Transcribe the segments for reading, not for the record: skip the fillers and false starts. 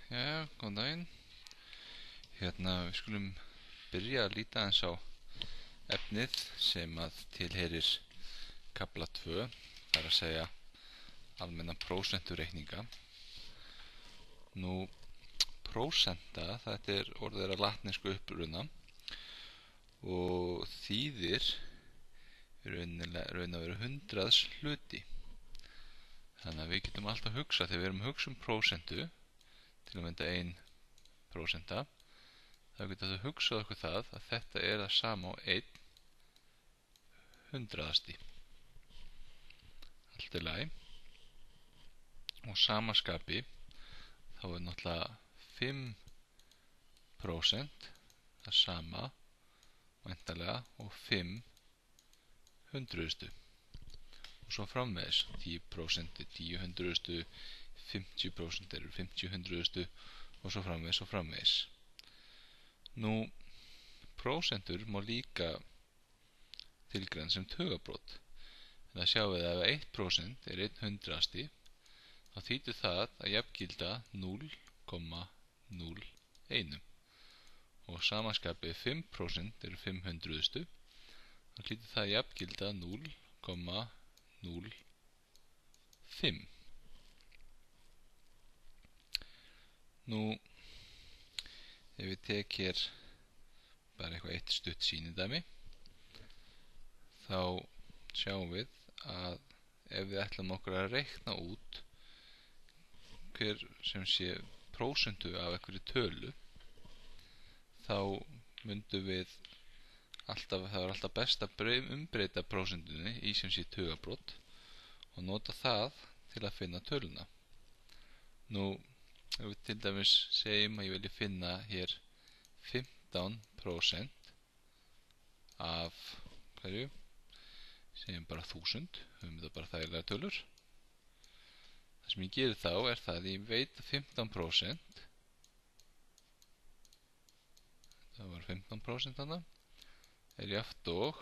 Góðan daginn. Við skulum byrja að líta aðeins á efnið sem að tilheyrir kafla 2, það er að segja almenna prósentureikninga. Prósenta, þetta er orðið að latnesku uppruna og þýðir raun að vera hundraðs hluti. Þannig að við getum alltaf hugsað, þegar við erum að hugsa prósentu, til að mynda 1%, þá getum við hugsað okkur það að þetta er það sama á 1 hundraðasti. Allt í lagi. Og samaskapi þá er náttúrulega 5% það sama væntanlega og 5 hundruðustu. Og svo framvegis 10% er 10 hundruðustu, 50% eru 50 hundruðustu og svo framvegis. Prósentur má líka tilgreina sem tugabrot. Það sjáum við að ef 1% er 1 hundraðasti, þá þýðir það að jafngilda 0,01. Og samaskapi 5% eru 5 hundruðustu, þá þýðir það að jafngilda 0,05. Ef við tek hér bara eitthvað eitt stutt sýnidæmi, þá sjáum við að ef við ætlum okkur að reikna út hver sem sé prósentu af einhverju tölu, þá myndum við alltaf, það er alltaf best að umbreyta prósentunni í sem sé tugabrot og nota það til að finna töluna. Ef við til dæmis segjum að ég vilji finna hér 15% af hverju, segjum bara 1000, höfum þetta bara þægilega tölur. Það sem ég gerir þá er það að ég veit að 15%, það var 15% þarna, er jafnt og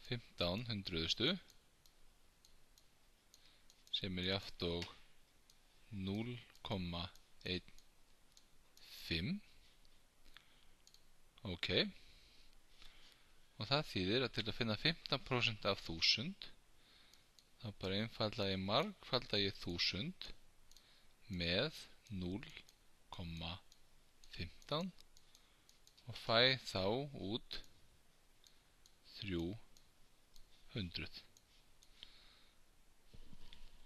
15 hundruðustu, sem er jafnt og 0,15. Ok, og það þýðir að til að finna 15% af 1000, þá bara einfalda ég margfalda ég 1000 með 0,15 og fæ þá út 300.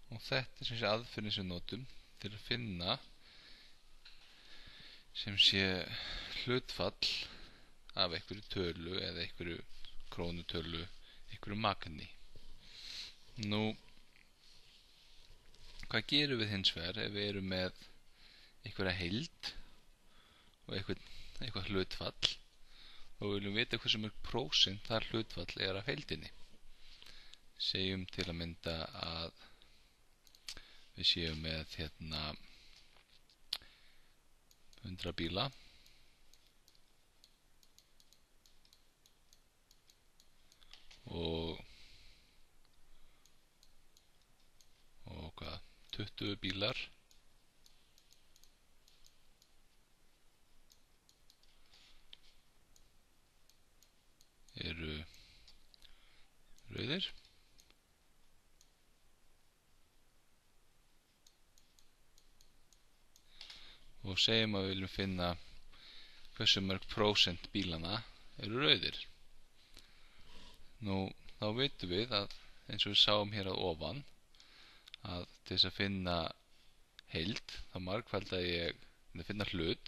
Og þetta er sem sé aðferðin sem við notum til að finna sem sé hlutfall af einhverju tölu eða einhverju krónutölu, einhverju magni. Hvað gerum við hins vegar ef við erum með einhverja heild og eitthvað hlutfall og við viljum vita hversu mörg prósent þar hlutfall er af heildinni? Segjum til að mynda að við séum með 100 bíla og 20 bílar eru rauðir og segjum að við viljum finna hversu mörg prósent bílana eru rauðir. Þá veitum við að, eins og við sáum hér að ofan, að til þess að finna heild, þá margfalda ég, til að finna hlut,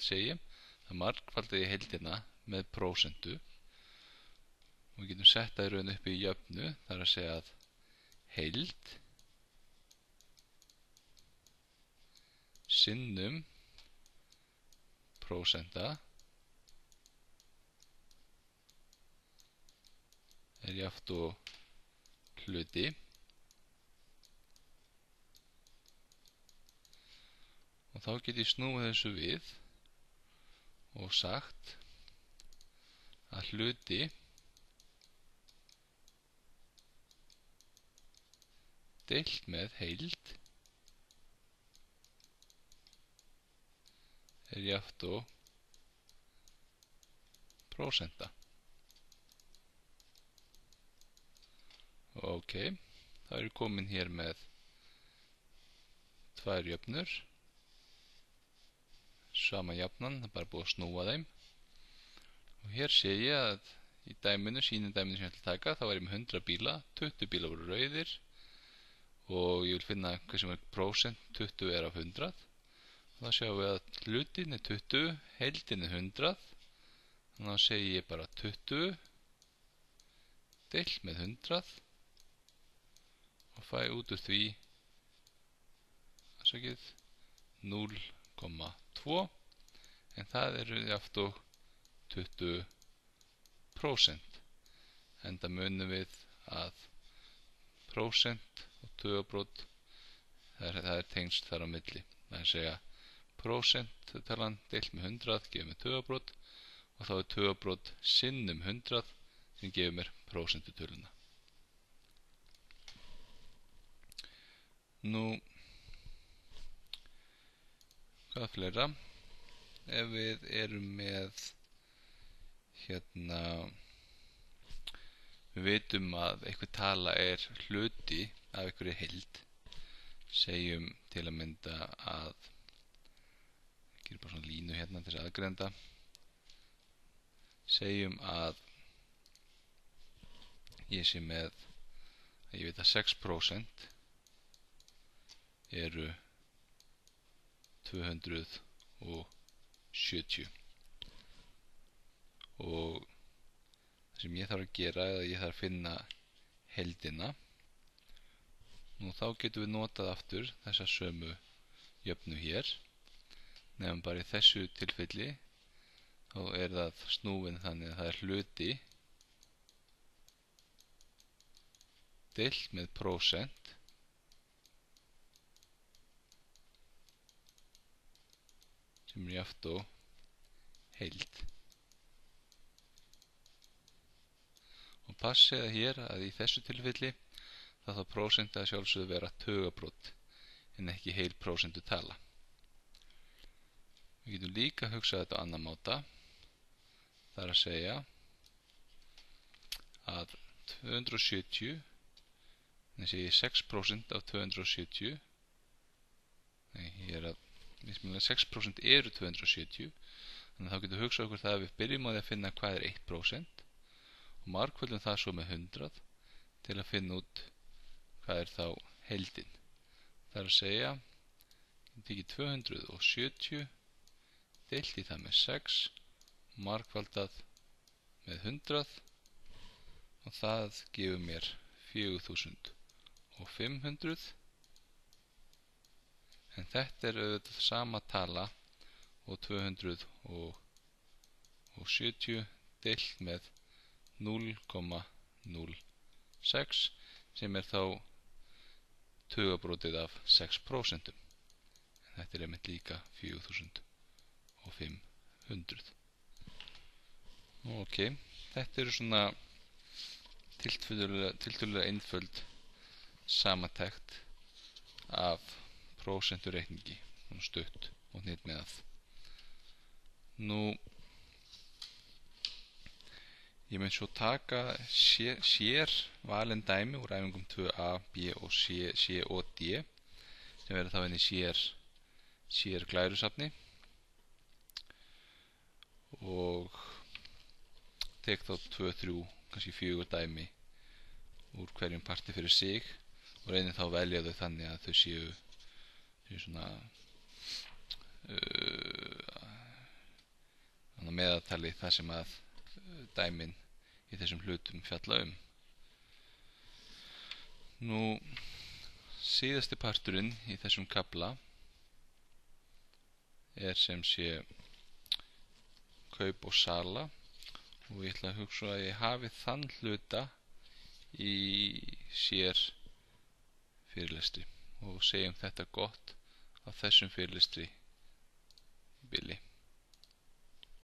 þá margfalda ég heildina með prósentu og við getum sett það í raun upp í jöfnu, það er að segja að heild sinnum prósenta er jafnt og hluti og þá get ég snúið þessu við og sagt að hluti deilt með heild er jafnt og prósenta. Ok, þá er ég komin hér með tvær jöfnur, sama jafnan, það er bara búið að snúa þeim. Og hér sé ég að í dæminu, sýnidæminu sem ég ætla að taka, þá var ég með 100 bíla, 20 bíla voru rauðir og ég vil finna hvað sem er prósent, 20 er af 100. Og þá sjáum við að hlutin er 20, heildin er 100, þannig að segi ég bara 20 deilt með 100 og fæ út úr því 0,2, en það eru jafnt og 20%. Enda munum við að prósent og tugabrót, það er tengst þar á milli. Það er að segja prósenttalan deilt með 100 gefur mér tugabrót og þá er tugabrót sinnum 100 sem gefur mér prósentutöluna. Nú, hvað fleira? Ef við erum með við vitum að einhver tala er hluti af einhverju heild, segjum til að mynda að gerum bara svona línu hérna til þess aðgreinda, segjum að ég sé með að ég veit að 6% eru 270 og það sem ég þarf að gera er að ég þarf að finna heildina. Nú þá getum við notað aftur þessa sömu jöfnu hér, nefnum bara í þessu tilfelli þá er það snúin þannig að það er hluti deilt með prósent sem er jafnt og heild. Og passið að hér að í þessu tilfelli þá þarf prósent að sjálfsögðu vera tugabrót en ekki heil prósentutala. Við getum líka hugsað þetta á annan máta. Það er að segja að 270, þannig að ég 6% af 270, nei, ég er að mismunlega 6% eru 270, þannig að þá getum við hugsað okkur það að við byrjum á því að finna hvað er 1% og margföldum það svo með 100 til að finna út hvað er þá heildin. Það er að segja ég teki 270 deilt í það með 6 margfaldað með 100 og það gefur mér 4500, en þetta er auðvitað sama tala og 270 deilt með 0,06 sem er þá tugabrótið af 6%, en þetta er einmitt líka 4500. Ok, þetta eru svona tiltölulega einföld samantekt af prósentureikningi, stutt og hnit með að. Nú ég mun svo taka sér valin dæmi úr æfingum 2a, b og c og d sem verður þá inn í sér glærusafni og tek þá 2, 3, kannski 4 dæmi úr hverjum parti fyrir sig og reynir þá að velja þau þannig að þau séu svona meðaltali það sem að dæmin í þessum hlutum fjalla um. Nú síðasti parturinn í þessum kafla er sem sé kaup og sala og ég ætla að hugsa að ég hafi þann hluta í sér fyrirlestri og segjum þetta gott á þessum fyrirlestri í bili.